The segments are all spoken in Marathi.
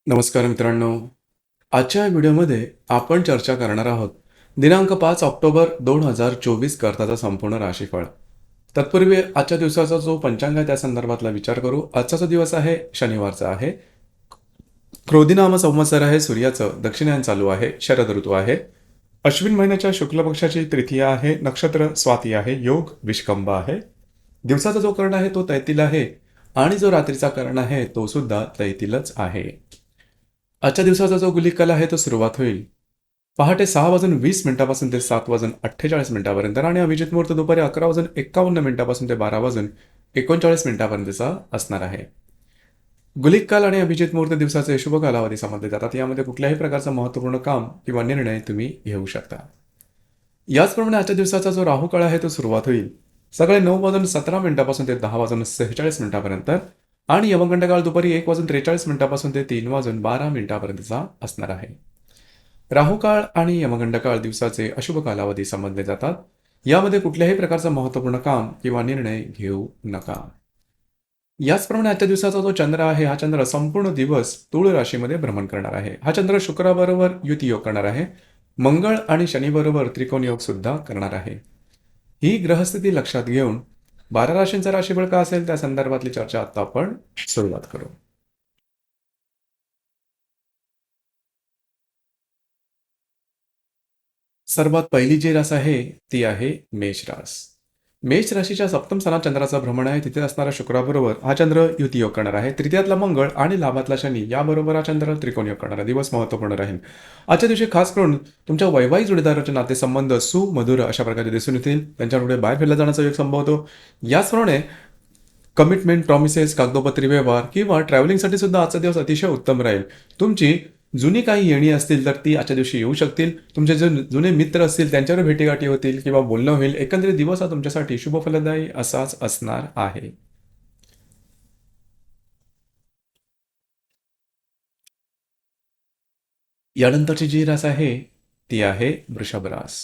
नमस्कार मित्रांनो. आजच्या व्हिडिओमध्ये आपण चर्चा करणार आहोत दिनांक 5 ऑक्टोबर 2024 करताचा संपूर्ण राशीफळ. तत्पूर्वी आजच्या दिवसाचा जो पंचांग आहे त्या संदर्भातला विचार करू. आजचा जो दिवस आहे शनिवारचा आहे. क्रोधिनाम संवत्सर आहे. सूर्याचं दक्षिणायन चालू आहे. शरद ऋतू आहे. अश्विन महिन्याच्या शुक्ल पक्षाची तृतीया आहे. नक्षत्र स्वाती आहे. योग विष्कंभ आहे. दिवसाचा जो कर्ण आहे तो तैतील आहे आणि जो रात्रीचा कर्ण आहे तो सुद्धा तैतीलच आहे. आजच्या दिवसाचा जो गुलिक काल आहे तो सुरुवात होईल पहाटे 6:20 ते 7:48 आणि अभिजित मुहूर्त दुपारी 11:51 ते 12:39 असणार आहे. गुलिक काल आणि अभिजित मुहूर्त दिवसाचे शुभ कालावधी समजले जातात. यामध्ये कुठल्याही प्रकारचं महत्त्वपूर्ण काम किंवा निर्णय तुम्ही घेऊ शकता. याचप्रमाणे आजच्या दिवसाचा जो राहू काळ आहे तो सुरुवात होईल सकाळी 9:17 ते 10:46 आणि यमगंड काळ दुपारी 1:43 ते 3:12 असणार आहे. राहू काळ आणि यमगंड काळ दिवसाचे अशुभ कालावधी समजले जातात. यामध्ये कुठल्याही प्रकारचं महत्त्वपूर्ण काम किंवा निर्णय घेऊ नका. याचप्रमाणे आजच्या दिवसाचा जो चंद्र आहे हा चंद्र संपूर्ण दिवस तुळ राशीमध्ये भ्रमण करणार आहे. हा चंद्र शुक्राबरोबर युती योग करणार आहे. मंगळ आणि शनी बरोबर त्रिकोण योग सुद्धा करणार आहे. ही ग्रहस्थिती लक्षात घेऊन 12 राशींचा राशीफळ का असेल त्या संदर्भातली चर्चा आता आपण सुरुवात करू. सर्वात पहिली जी रास आहे ती आहे मेष रास. मेष राशीच्या सप्तम स्थानात चंद्राचा भ्रमण आहे. तिथे असणारा शुक्राबरोबर हा चंद्र युती योग करणार आहे. तृतीयातला मंगळ आणि लाभातला शनी याबरोबर हा चंद्र त्रिकोण योग करणारा दिवस महत्त्वपूर्ण राहील. आजच्या दिवशी खास करून तुमच्या वैवाहिक जोडीदाराचे नातेसंबंध सुमधुर अशा प्रकारे दिसून येतील. त्यांच्यापुढे बाहेर फिरला जाण्याचा योग संभवतो. याचप्रमाणे कमिटमेंट, प्रॉमिसेस, कागदोपत्री व्यवहार किंवा ट्रॅव्हलिंगसाठी सुद्धा आजचा दिवस अतिशय उत्तम राहील. तुमची जुनी काही येणी असतील तर ती आजच्या दिवशी येऊ शकतील. तुमचे जे जुने मित्र असतील त्यांच्यावर भेटीगाठी होतील किंवा बोलणं होईल. एकंदरीत दिवस हा तुमच्यासाठी शुभ फलदायी असाच असणार आहे. यानंतरची जी रास आहे ती आहे वृषभ रास.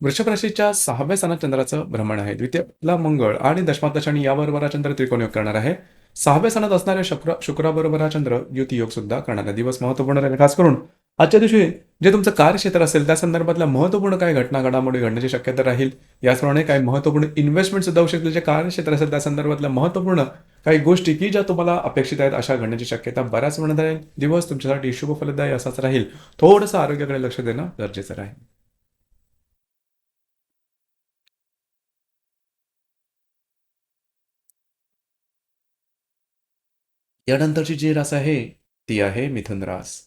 वृषभ राशीच्या 6व्या स्थानात चंद्राचं भ्रमण आहे. द्वितीयला मंगळ आणि दशमातला शनी याबरोबर हा चंद्र त्रिकोण योग करणार आहे. 6व्या स्थानात असणाऱ्या शुक्राबरोबर हा चंद्र युती योग सुद्धा करणार आहे. दिवस महत्त्वपूर्ण राहील. खास करून आजच्या दिवशी जे तुमचं कार्यक्षेत्र असेल त्या संदर्भातल्या महत्त्वपूर्ण काही घटना घडामोडी घडण्याची शक्यता राहील. याचप्रमाणे काही महत्त्वपूर्ण इन्व्हेस्टमेंट सुद्धा होऊ शकतील. जे कार्यक्षेत्र असेल त्या संदर्भातल्या महत्त्वपूर्ण काही गोष्टी की ज्या तुम्हाला अपेक्षित आहेत अशा घडण्याची शक्यता बऱ्याच म्हणत आहे. दिवस तुमच्यासाठी शुभ फलदायी असाच राहील. थोडंसं आरोग्याकडे लक्ष देणं गरजेचं राहील. यानंतरची जी रास आहे ती आहे मिथुन रास.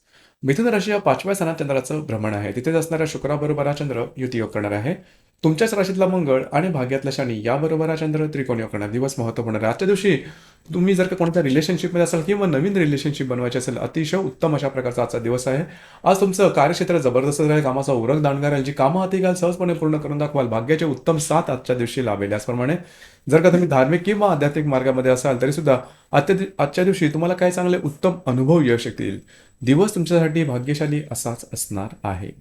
मिथुन राशी या 5व्या स्थानात चंद्राचं भ्रमण आहे. तिथेच असणाऱ्या शुक्राबरोबर हा चंद्र युती योग करणार आहे. तुमच्याच राशीतला मंगळ आणि भाग्यातला शनी याबरोबर हा चंद्र त्रिकोण योग करणार. दिवस महत्त्वपूर्ण आहे. आजच्या दिवशी तुम्ही जर का कोणत्या रिलेशनशिपमध्ये असाल किंवा नवीन रिलेशनशिप बनवायची असेल अतिशय उत्तम अशा प्रकारचा आजचा दिवस आहे. आज तुमचं कार्यक्षेत्र जबरदस्त राहील. कामाचा उरक दांडगा राहील. जी कामं हाती घ्याल सहजपणे पूर्ण करून दाखवाल. भाग्याचे उत्तम साथ आजच्या दिवशी लाभेल. याचप्रमाणे जर का तुम्ही धार्मिक किंवा आध्यात्मिक मार्गामध्ये असाल तरी सुद्धा आजच्या दिवशी तुम्हाला काही चांगले उत्तम अनुभव येऊ शकतील. दिवस तुमच्यासाठी भाग्यशाली असाच असणार आहे.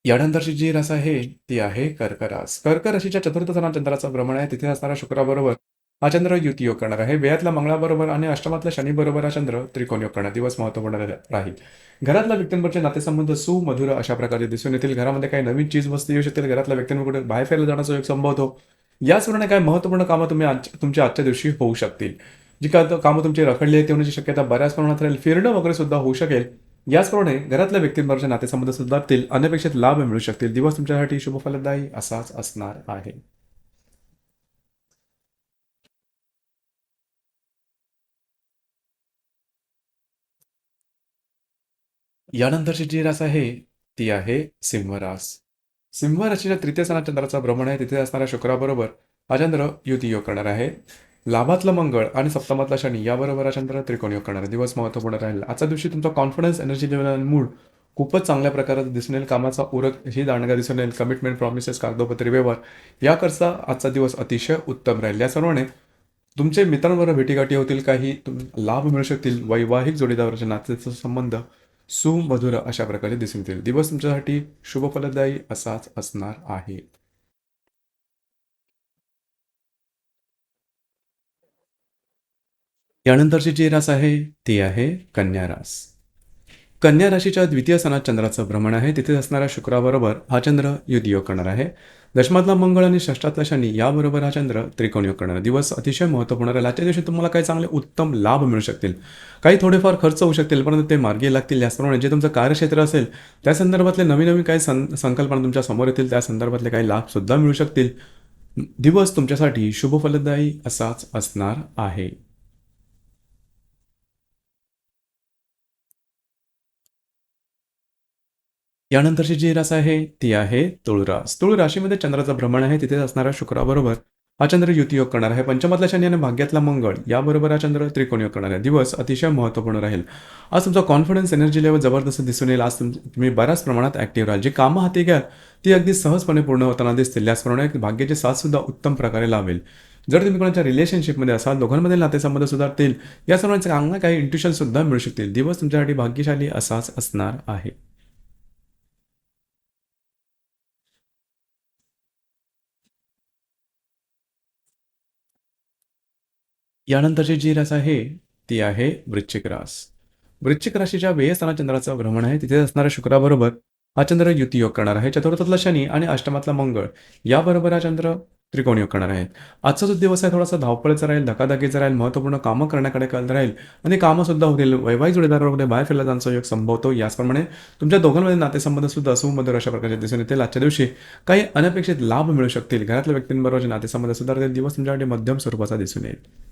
यानंतरची जी रास आहे ती आहे कर्क रास. कर्क राशीच्या चतुर्थ स्थानात चंद्राचा भ्रमण आहे. तिथे असणारा शुक्राबरोबर हा चंद्र युती योग करणार आहे. व्ययातल्या मंगळाबरोबर आणि अष्टमातल्या शनीबरोबर हा चंद्र त्रिकोण योग करणार. दिवस महत्त्वपूर्ण राहील. घरातल्या व्यक्तींवरचे नातेसंबंध सुमधुर अशा प्रकारे दिसून येतील. घरामध्ये काही नवीन चीज वस्तू येऊ शकतील. घरातल्या व्यक्तींकडे बाहेर फिरायला जाण्याचा योग संभवतो. याचप्रमाणे काही महत्त्वपूर्ण कामं तुमच्या आजच्या दिवशी होऊ शकतील. जी कामं तुमची रखडली आहेत ती होण्याची शक्यता बऱ्याच प्रमाणात राहील. फिरणं वगैरे सुद्धा होऊ शकेल. याचप्रमाणे घरातल्या व्यक्तींबरोबरचे नातेसंबंध सुधारतील. अनपेक्षित लाभ मिळू शकतील. दिवस तुमच्यासाठी शुभ फलदायी असाच असणार आहे. यानंतरची जी रास आहे ती आहे सिंह रास. सिंह राशीच्या तृतीय स्थानात चंद्राचा भ्रमण आहे. तिथे असणाऱ्या शुक्राबरोबर हा चंद्र युती योग करणार आहे. लाभातला मंगळ आणि सप्तमातला शनी याबरोबर हा चंद्र त्रिकोण योग करणार आहे. दिवस महत्त्वपूर्ण राहील. आजच्या दिवशी तुमचा कॉन्फिडन्स, एनर्जी लेवल आणि मूड खूपच चांगल्या प्रकारे दिसून येईल. कामाचा उरक ही दांडगा दिसून येईल. कमिटमेंट, प्रॉमिसेस, कागदोपत्री व्यवहार याकरता आजचा दिवस अतिशय उत्तम राहील. याप्रमाणे तुमचे मित्रांबरोबर भेटीगाठी होतील. काही लाभ मिळू शकतील. वैवाहिक जोडीदाराच्या नात्याचा संबंध सुमधुर अशा प्रकारे दिसून येतील. दिवस तुमच्यासाठी शुभ फलदायी असाच असणार आहे. यानंतरची जी रास आहे ती आहे कन्या रास. कन्या राशीच्या द्वितीय स्थानात चंद्राचं भ्रमण आहे. तिथे असणाऱ्या शुक्राबरोबर हा चंद्र युतियोग करणार आहे. दशमातला मंगळ आणि षष्ठातला शनी याबरोबर हा चंद्र त्रिकोणयोग करणार आहे. दिवस अतिशय महत्त्वपूर्ण राहील. आजच्या दिवशी तुम्हाला काही चांगले उत्तम लाभ मिळू शकतील. काही थोडेफार खर्च होऊ शकतील, परंतु ते मार्गी लागतील. याचप्रमाणे जे तुमचं कार्यक्षेत्र असेल त्या संदर्भातले नवीन नवीन काही संकल्पना तुमच्या समोर येतील. त्या संदर्भातले काही लाभसुद्धा मिळू शकतील. दिवस तुमच्यासाठी शुभ फलदायी असाच असणार आहे. यानंतरची जी रास आहे ती आहे तुळ रास. तुळ राशीमध्ये चंद्राचं भ्रमण आहे. तिथे असणाऱ्या शुक्राबरोबर हा चंद्र युतियोग करणार आहे. पंचमातला शनी आणि भाग्यातला मंगळ याबरोबर हा चंद्र त्रिकोणयोग करणार आहे. दिवस अतिशय महत्त्वपूर्ण राहील. आज तुमचा कॉन्फिडन्स एनर्जी लेवल जबरदस्त दिसून येईल. आज तुम्ही बऱ्याच प्रमाणात ॲक्टिव्ह राहाल. जी कामं हाती घ्याल ती अगदी सहजपणे पूर्ण होताना दिसतील. याचप्रमाणे भाग्याची साथ सुद्धा उत्तम प्रकारे लाभेल. जर तुम्ही कोणाच्या रिलेशनशिपमध्ये असाल, दोघांमधील नातेसंबंध सुधारतील. याचप्रमाणे चांगला काही इंट्युशन सुद्धा मिळू शकतील. दिवस तुमच्यासाठी भाग्यशाली असाच असणार आहे. यानंतरची जी रास आहे ती आहे वृश्चिक रास. वृश्चिक राशीच्या व्यय स्थानात चंद्राचं भ्रमण आहे. तिथे असणाऱ्या शुक्राबरोबर हा चंद्र युतियोग करणार आहे. चतुर्थातला शनी आणि अष्टमातला मंगळ याबरोबर हा चंद्र त्रिकोणयोग करणार आहे. आजचा जो दिवस आहे थोडासा धावपळीचा राहील, धकाधकीचा राहील, महत्त्वपूर्ण कामं करण्याकडे कल राहील आणि कामं सुद्धा होतील. वैवाहिक जोडीदाराबरोबर बाहेर फिरला जाण्याचा योग संभवतो. याचप्रमाणे तुमच्या दोघांमध्ये नातेसंबंध सुद्धा सुमधुर अशा प्रकारचे दिसून येतील. आजच्या दिवशी काही अनपेक्षित लाभ मिळू शकतील. घरातल्या व्यक्तींबरोबरचे नातेसंबंध सुधारतील. दिवस तुमच्यासाठी मध्यम स्वरूपाचा दिसून येईल.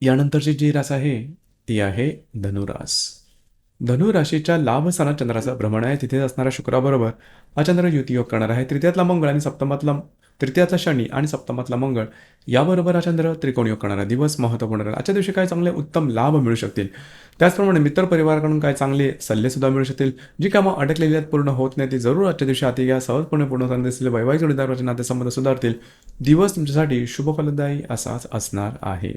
यानंतरची जी रास आहे ती आहे धनुरास. धनुराशीच्या लाभ स्थानात चंद्राचं भ्रमण आहे. तिथे असणाऱ्या शुक्राबरोबर हा चंद्र युतियोग करणार आहे. तृतीयातला मंगळ आणि सप्तमातला तृतीयातला शनी आणि सप्तमातला मंगळ याबरोबर हा चंद्र त्रिकोणयोग करणार आहे. दिवस महत्त्वपूर्ण राहील. आजच्या दिवशी काही चांगले उत्तम लाभ मिळू शकतील. त्याचप्रमाणे मित्र परिवाराकडून काही चांगले सल्लेसुद्धा मिळू शकतील. जी कामं अडकलेली आहेत, पूर्ण होत नाही, ती जरूर आजच्या दिवशी हाती घ्या. सहजपणे पूर्ण होताना दिसतील. वैवाहिक जोडीदाराचे नातेसंबंध सुधारतील. दिवस तुमच्यासाठी शुभ फलदायी असाच असणार आहे.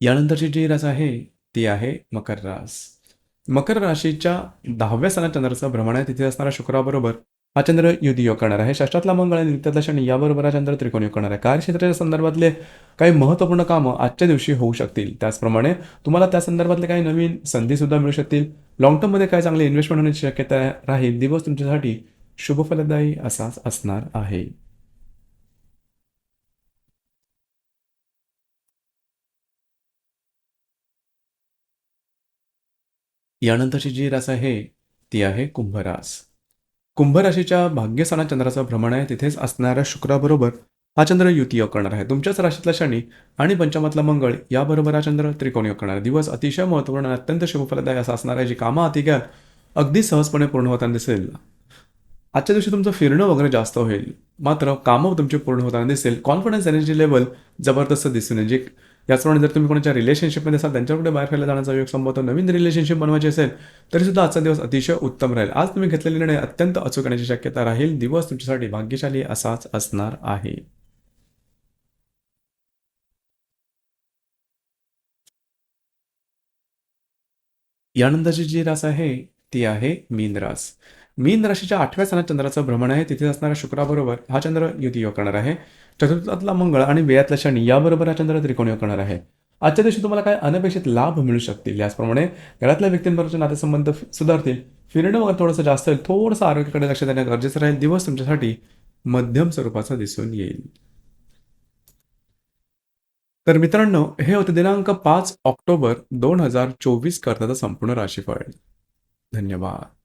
यानंतरची जी रास आहे ती आहे मकर रास. मकर राशीच्या 10व्या स्थानात चंद्राचं भ्रमण आहे. तिथे असणाऱ्या शुक्राबरोबर हा चंद्र युतियोग करणार आहे. षष्ठातला मंगळ आणि नित्यातला शनी याबरोबर हा चंद्र त्रिकोणयोग करणार आहे. कार्यक्षेत्राच्या संदर्भातले काही महत्त्वपूर्ण कामं आजच्या दिवशी होऊ शकतील. त्याचप्रमाणे तुम्हाला त्या संदर्भातले काही नवीन संधीसुद्धा मिळू शकतील. लॉंग टर्ममध्ये काही चांगले इन्व्हेस्टमेंट होण्याची शक्यता राहील. दिवस तुमच्यासाठी शुभफलदायी असाच असणार आहे. यानंतरची जी रास आहे ती आहे कुंभ रास. कुंभ राशीच्या भाग्यस्थानात चंद्राचं भ्रमण आहे. तिथेच असणाऱ्या शुक्राबरोबर हा चंद्र युतियोग करणार आहे. तुमच्याच राशीतला शनी आणि पंचमातला मंगळ याबरोबर हा चंद्र त्रिकोणयोग करणार आहे. दिवस अतिशय महत्त्वपूर्ण आणि अत्यंत शुभफलदायी असा असणार आहे. जी कामं हाती घ्याल अगदी सहजपणे पूर्ण होताना दिसेल. आजच्या दिवशी तुमचं फिरणं वगैरे जास्त होईल. मात्र कामं तुमची पूर्ण होताना दिसेल. कॉन्फिडन्स एनर्जी लेवल जबरदस्त दिसून येईल. जे याचप्रमाणे जर तुम्ही कोणाच्या रिलेशनशिपमध्ये असाल, त्यांच्याकडे बाहेर फिरायला जाण्याचा योग संभवतो. नवीन रिलेशनशिप बनवायची असेल तरीसुद्धा आजचा दिवस अतिशय उत्तम राहील. आज तुम्ही घेतलेले निर्णय अत्यंत अचूक येण्याची शक्यता राहील. दिवस तुमच्यासाठी भाग्यशाली असाच असणार आहे. यानंतरची जी रास आहे ती आहे मीन रास. मीन राशीच्या 8व्या स्थानात चंद्राचं भ्रमण आहे. तिथे असणाऱ्या शुक्राबरोबर हा चंद्र युतियोग करणार आहे. चतुर्थातला मंगळ आणि व्ययातला शनी याबरोबर हा चंद्र त्रिकोणयोग करणार आहे. आजच्या दिवशी तुम्हाला काही अनपेक्षित लाभ मिळू शकतील. याचप्रमाणे घरातल्या व्यक्तींबरोबरचे नातेसंबंध सुधारतील. फिरणं वगैरे थोडंसं जास्त होईल. थोडंसं आरोग्याकडे लक्ष देणं गरजेचं राहील. दिवस तुमच्यासाठी मध्यम स्वरूपाचा दिसून येईल. तर मित्रांनो, हे होते दिनांक 5 ऑक्टोबर 2024 करताचं संपूर्ण राशीफळ. धन्यवाद.